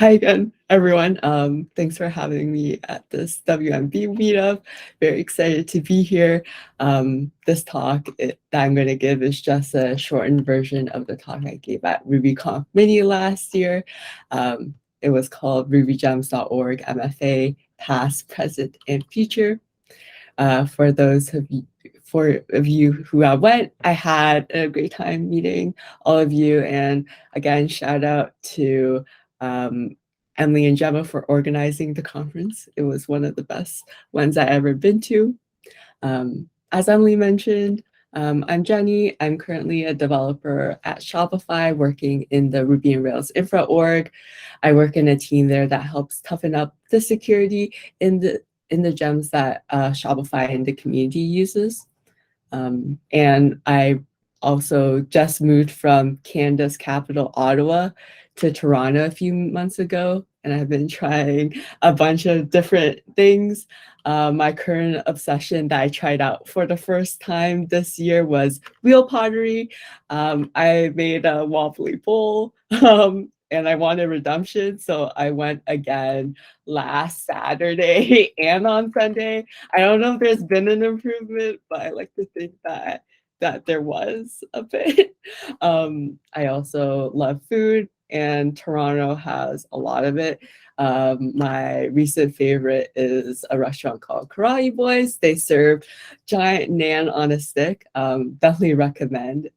Hi again, everyone. Thanks for having me at this WMB meetup. Very excited to be here. This talk that I'm going to give is just a shortened version of the talk I gave at RubyConf Mini last year. It was called RubyGems.org MFA, Past, Present, and Future. For those of you who went, I had a great time meeting all of you. And again, shout out to Emily and Gemma for organizing the conference. It was one of the best ones I ever been to. As Emily mentioned, I'm Jenny. I'm currently a developer at Shopify working in the Ruby and Rails infra org. I work in a team there that helps toughen up the security in the gems that Shopify and the community uses. And I also just moved from Canada's capital, Ottawa, to Toronto a few months ago, and I've been trying a bunch of different things. My current obsession that I tried out for the first time this year was wheel pottery. I made a wobbly bowl, and I wanted redemption, so I went again last Saturday and on Sunday. I don't know if there's been an improvement, but I like to think that there was a bit. I also love food, and Toronto has a lot of it. My recent favorite is a restaurant called Karate Boys. They serve giant naan on a stick. Definitely recommend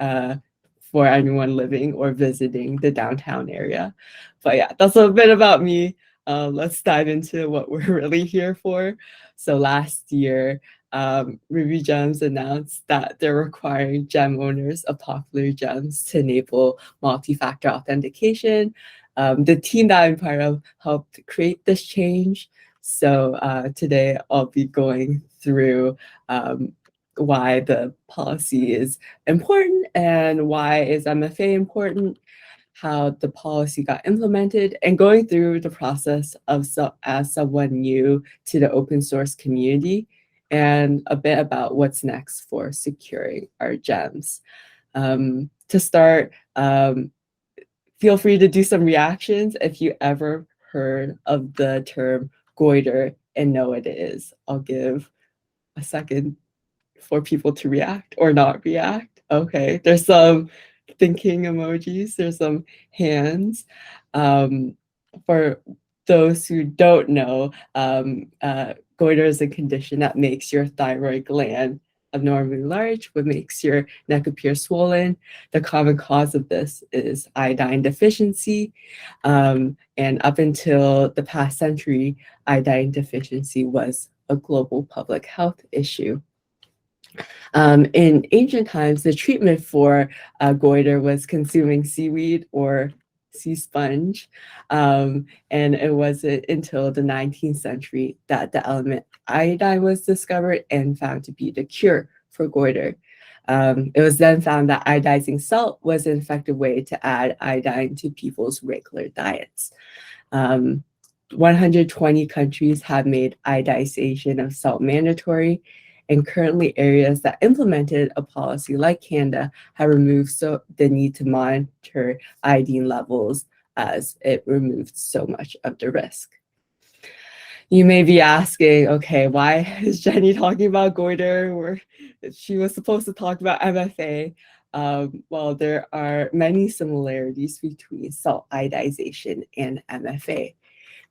for anyone living or visiting the downtown area. But yeah, that's a bit about me. Let's dive into what we're really here for. So last year, RubyGems announced that they're requiring gem owners of popular gems to enable multi-factor authentication. The team that I'm part of helped create this change. So today I'll be going through why the policy is important and why is MFA important, how the policy got implemented, and going through the process of as someone new to the open source community, and a bit about what's next for securing our gems. To start, feel free to do some reactions if you ever heard of the term goiter and know what it is. I'll give a second for people to react or not react. Okay, there's some thinking emojis, there's some hands. For those who don't know, goiter is a condition that makes your thyroid gland abnormally large, what makes your neck appear swollen. The common cause of this is iodine deficiency. And up until the past century, iodine deficiency was a global public health issue. In ancient times, the treatment for goiter was consuming seaweed or sea sponge. And it wasn't until the 19th century that the element iodine was discovered and found to be the cure for goiter. It was then found that iodizing salt was an effective way to add iodine to people's regular diets. 120 countries have made iodization of salt mandatory, and currently areas that implemented a policy like Canada have removed the need to monitor iodine levels, as it removed so much of the risk. You may be asking, okay, why is Jenny talking about goiter, or she was supposed to talk about MFA? Well, there are many similarities between salt iodization and MFA.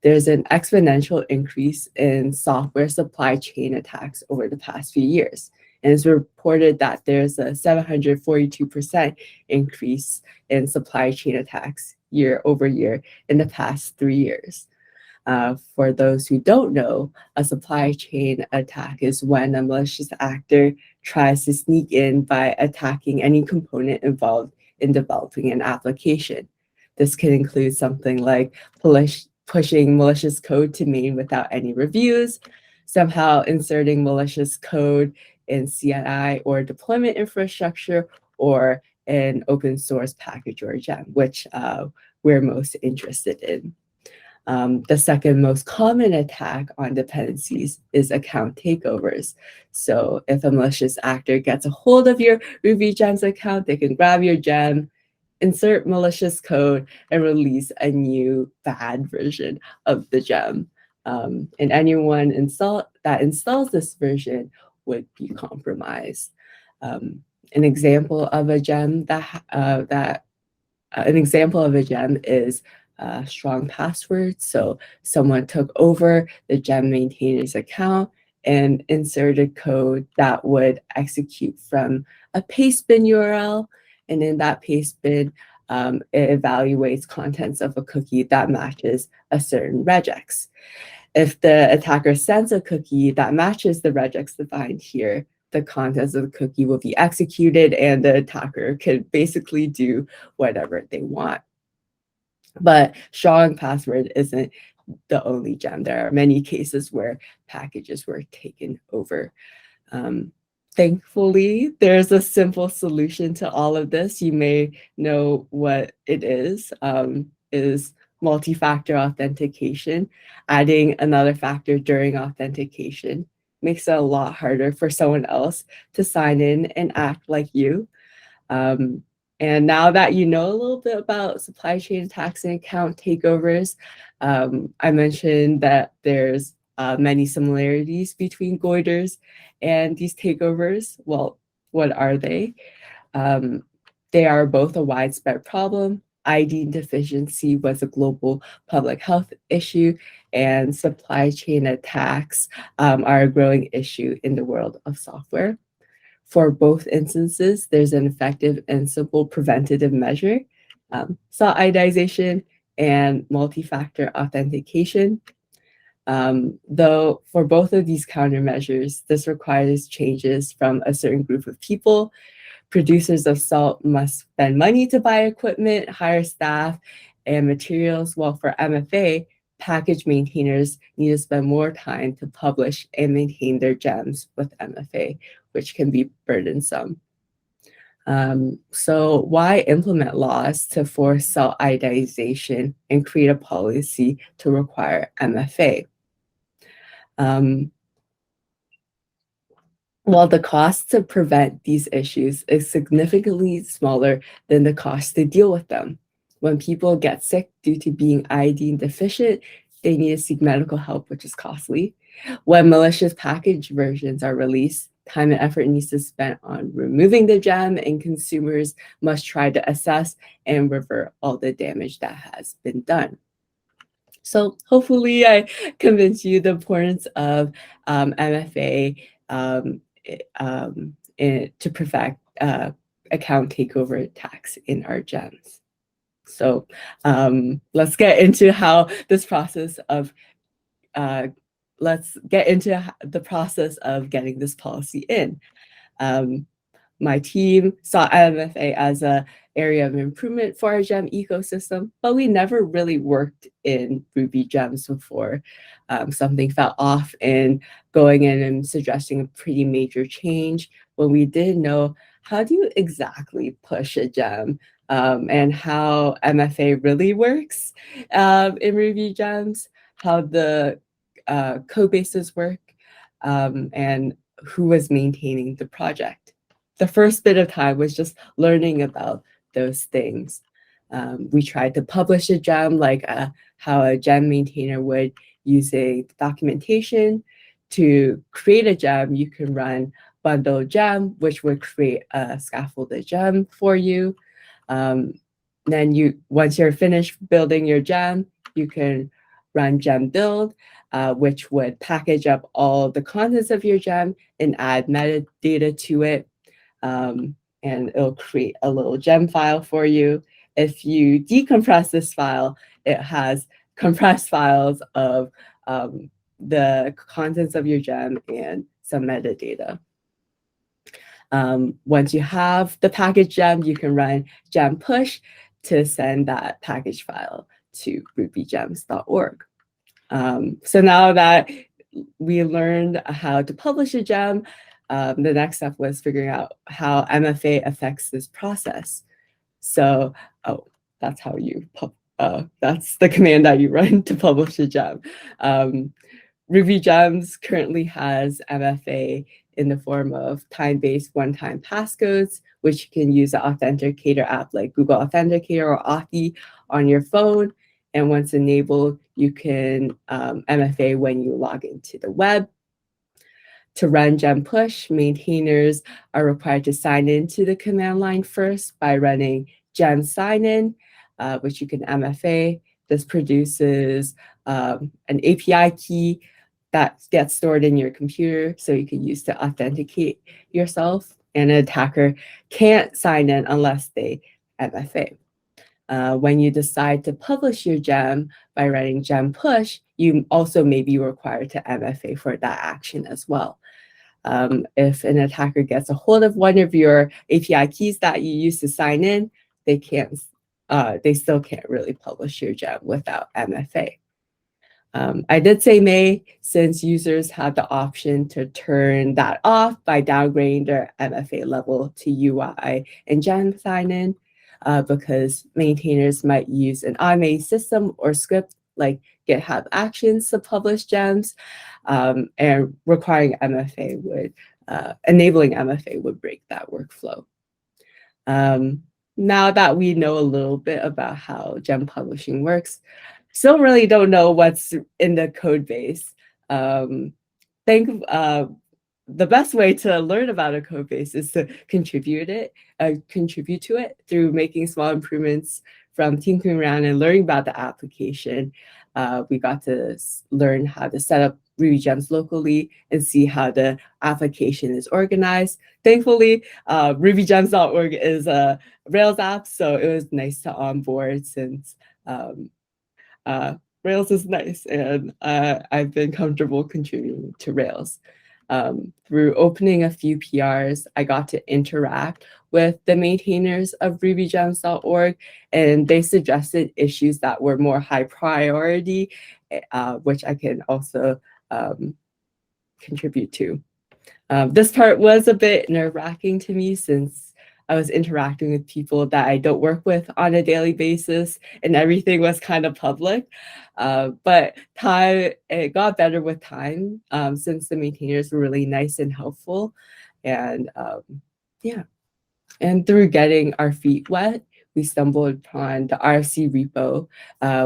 There's an exponential increase in software supply chain attacks over the past few years. And it's reported that there's a 742% increase in supply chain attacks year over year in the past 3 years. For those who don't know, a supply chain attack is when a malicious actor tries to sneak in by attacking any component involved in developing an application. This can include something like pushing malicious code to main without any reviews, somehow inserting malicious code in CNI or deployment infrastructure, or an open source package or gem, which we're most interested in. The second most common attack on dependencies is account takeovers. So if a malicious actor gets a hold of your RubyGems account, they can grab your gem, insert malicious code and release a new bad version of the gem. And anyone that installs this version would be compromised. An example of a gem is strong passwords. So someone took over the gem maintainer's account and inserted code that would execute from a pastebin URL. And in that pastebin, it evaluates contents of a cookie that matches a certain regex. If the attacker sends a cookie that matches the regex defined here, the contents of the cookie will be executed and the attacker can basically do whatever they want. But strong password isn't the only gem. There are many cases where packages were taken over. Thankfully, there's a simple solution to all of this. You may know what it is multi-factor authentication. Adding another factor during authentication makes it a lot harder for someone else to sign in and act like you. And now that you know a little bit about supply chain attacks and account takeovers, I mentioned that there's many similarities between goiters and these takeovers. Well, what are they? They are both a widespread problem. ID deficiency was a global public health issue, and supply chain attacks are a growing issue in the world of software. For both instances, there's an effective and simple preventative measure, SAL iodization and multi-factor authentication. Though for both of these countermeasures, this requires changes from a certain group of people. Producers of salt must spend money to buy equipment, hire staff, and materials, while for MFA, package maintainers need to spend more time to publish and maintain their gems with MFA, which can be burdensome. So why implement laws to force salt iodization and create a policy to require MFA? While the cost to prevent these issues is significantly smaller than the cost to deal with them. When people get sick due to being iodine deficient, they need to seek medical help, which is costly. When malicious package versions are released, time and effort needs to be spent on removing the gem, and consumers must try to assess and revert all the damage that has been done. So hopefully I convinced you the importance of MFA to prevent account takeover attacks in our gems. So let's get into how this process of getting this policy in. My team saw MFA as an area of improvement for our gem ecosystem, but we never really worked in RubyGems before. Something felt off in going in and suggesting a pretty major change when we didn't know how do you exactly push a gem and how MFA really works in RubyGems, how the code bases work, and who was maintaining the project. The first bit of time was just learning about those things. We tried to publish a gem like how a gem maintainer would using documentation. To create a gem, you can run bundle gem, which would create a scaffolded gem for you. Then once you're finished building your gem, you can run gem build, which would package up all the contents of your gem and add metadata to it. And it'll create a little gem file for you. If you decompress this file, it has compressed files of the contents of your gem and some metadata. Once you have the package gem, you can run gem push to send that package file to rubygems.org. So now that we learned how to publish a gem, the next step was figuring out how MFA affects this process. So, that's how that's the command that you run to publish a gem. RubyGems currently has MFA in the form of time-based one-time passcodes, which you can use an authenticator app like Google Authenticator or Authy on your phone. And once enabled, you can MFA when you log into the web. To run gem push, maintainers are required to sign into the command line first by running gem sign-in, which you can MFA. This produces an API key that gets stored in your computer, so you can use to authenticate yourself. And an attacker can't sign in unless they MFA. When you decide to publish your gem by running gem push, you also may be required to MFA for that action as well. If an attacker gets a hold of one of your API keys that you use to sign in, they still can't really publish your gem without MFA. I did say may, since users have the option to turn that off by downgrading their MFA level to UI and gem sign-in, because maintainers might use an automated system or script like GitHub Actions to publish gems, and requiring MFA would, enabling MFA would break that workflow. Now that we know a little bit about how gem publishing works, still really don't know what's in the code base. The best way to learn about a code base is to contribute to it through making small improvements from tinkering around and learning about the application. We got to learn how to set up RubyGems locally and see how the application is organized. Thankfully, RubyGems.org is a Rails app, so it was nice to onboard since Rails is nice, and I've been comfortable contributing to Rails. Through opening a few PRs, I got to interact with the maintainers of RubyGems.org, and they suggested issues that were more high priority, which I can also contribute to. This part was a bit nerve-wracking to me since I was interacting with people that I don't work with on a daily basis, and everything was kind of public. But it got better with time, since the maintainers were really nice and helpful. And yeah, and through getting our feet wet, we stumbled upon the RFC repo,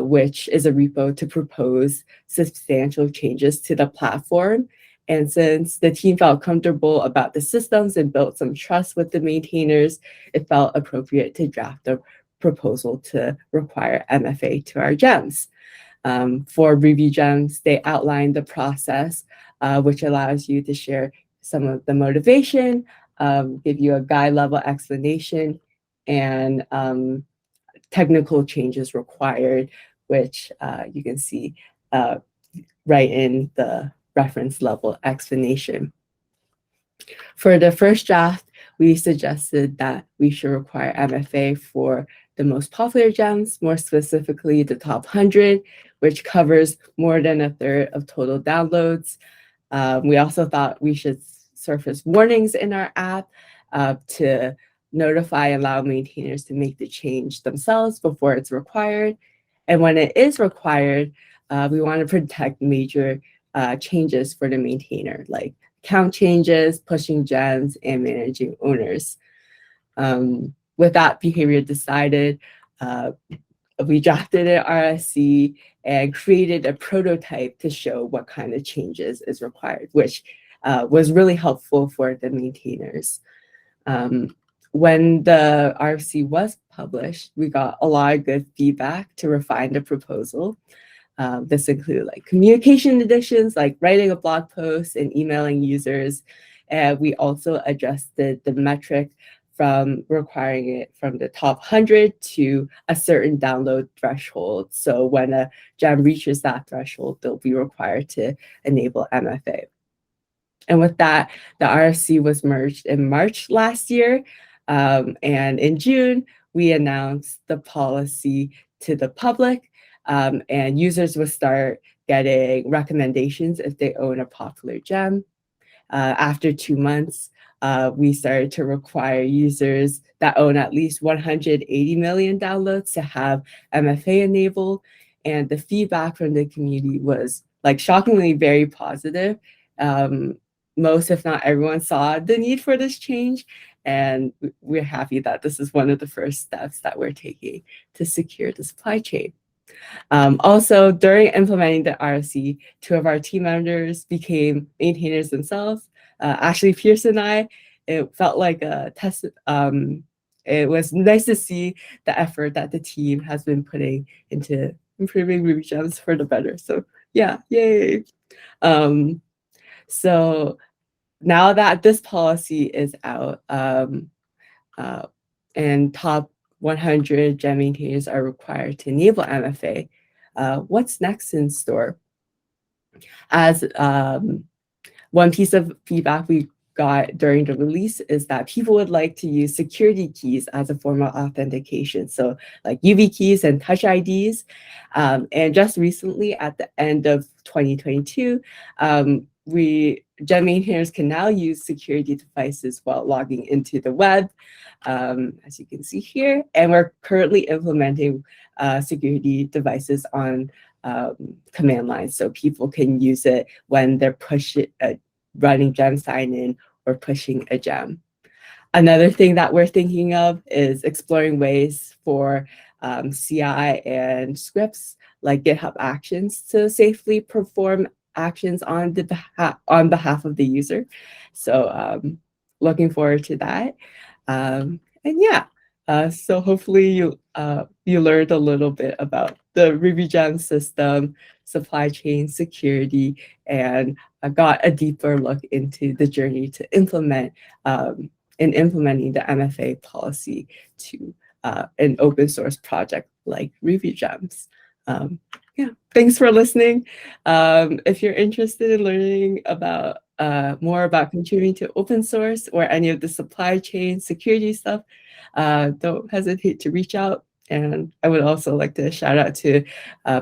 which is a repo to propose substantial changes to the platform. And since the team felt comfortable about the systems and built some trust with the maintainers, it felt appropriate to draft a proposal to require MFA to our gems. For RubyGems, they outlined the process, which allows you to share some of the motivation, give you a guide-level explanation, and technical changes required, which you can see right in the reference level explanation. For the first draft, we suggested that we should require MFA for the most popular gems, more specifically the top 100, which covers more than a third of total downloads. We also thought we should surface warnings in our app to notify and allow maintainers to make the change themselves before it's required. And when it is required, we want to protect major changes for the maintainer, like account changes, pushing gems, and managing owners. With that behavior decided, we drafted an RSC and created a prototype to show what kind of changes is required, which was really helpful for the maintainers. When the RFC was published, we got a lot of good feedback to refine the proposal. This included like communication additions, like writing a blog post and emailing users. And we also adjusted the metric from requiring it from the top 100 to a certain download threshold. So when a gem reaches that threshold, they'll be required to enable MFA. And with that, the RFC was merged in March last year. And in June, we announced the policy to the public. And users will start getting recommendations if they own a popular gem. After 2 months, we started to require users that own at least 180 million downloads to have MFA enabled. And the feedback from the community was like shockingly very positive. most, if not everyone, saw the need for this change, and we're happy that this is one of the first steps that we're taking to secure the supply chain. Also, during implementing the RFC, two of our team members became maintainers themselves. Ashley Pierce and I, it felt like a test. It was nice to see the effort that the team has been putting into improving RubyGems for the better. So yeah, yay. So now that this policy is out, and top 100 gem maintainers are required to enable MFA, what's next in store? As one piece of feedback we got during the release is that people would like to use security keys as a form of authentication. So like UV keys and touch IDs. And just recently at the end of 2022, gem maintainers can now use security devices while logging into the web, as you can see here. And we're currently implementing security devices on command line, so people can use it when they're running gem sign-in or pushing a gem. Another thing that we're thinking of is exploring ways for CI and scripts like GitHub Actions to safely perform actions on behalf of the user. So looking forward to that. And yeah, so hopefully you learned a little bit about the RubyGem system, supply chain security, and got a deeper look into the journey to implementing the MFA policy to an open source project like RubyGems. Yeah, thanks for listening. If you're interested in learning about more about contributing to open source or any of the supply chain security stuff, don't hesitate to reach out. And I would also like to shout out to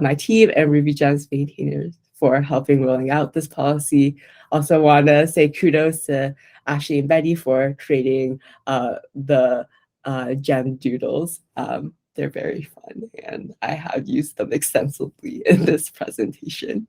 my team and RubyGems maintainers for helping rolling out this policy. Also want to say kudos to Ashley and Betty for creating the gem doodles. They're very fun, and I have used them extensively in this presentation.